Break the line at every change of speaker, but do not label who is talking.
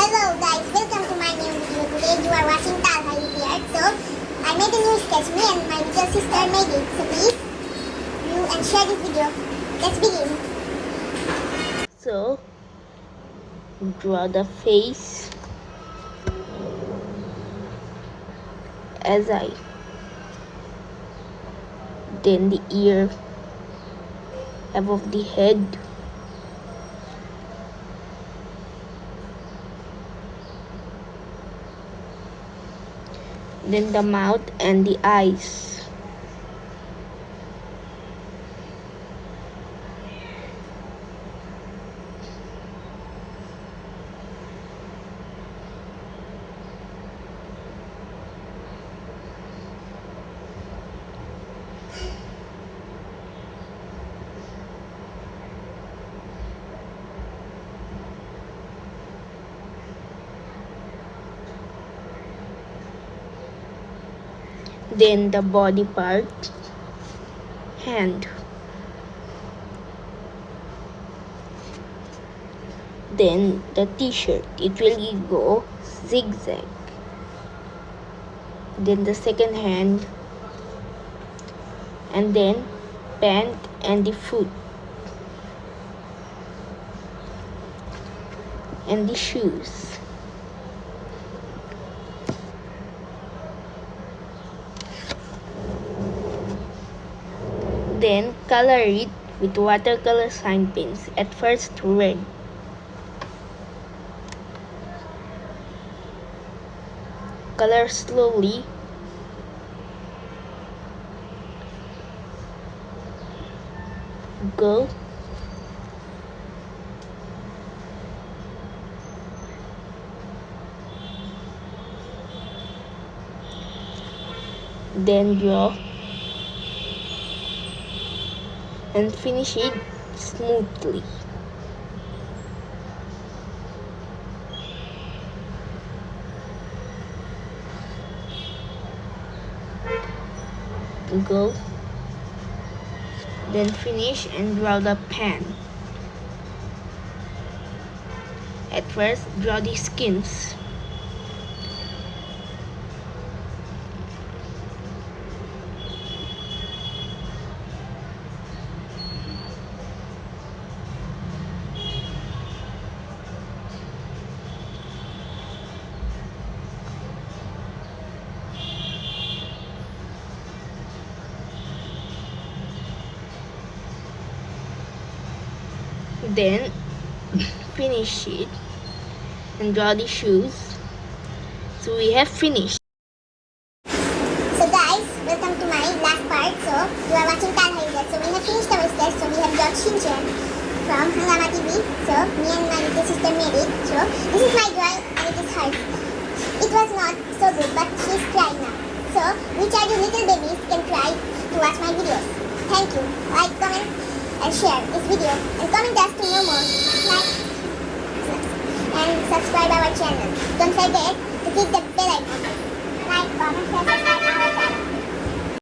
Hello guys, welcome to my new video. Today you are watching Talha here. So I made a new sketch. Me and my little sister made it. So please view and share this video. Let's begin.
So draw the face as I, then the ear above the head, then the mouth and the eyes. Then the body part, hand, then the t-shirt, it will go zigzag, then the second hand, and then pant and the foot and the shoes. Then color it with watercolor sign pens, at first red. Color slowly. Go. Then draw and finish it smoothly. Go, then finish and draw the pan. At first, draw the skins. Then finish it and draw the shoes. So we have finished.
So guys, welcome to my last part. So you are watching Talha here. So we have finished our sketch. So we have got Shinchan from Hangama TV. So me and my little sister made it. So this is my drawing and it is hers. It was not so good, but she is crying now. So which are you little babies can try to watch my videos. Thank you. Like, comment and share this video and comment us to know more. Like and subscribe our channel. Don't forget to click the bell icon. Like, comment, share, subscribe.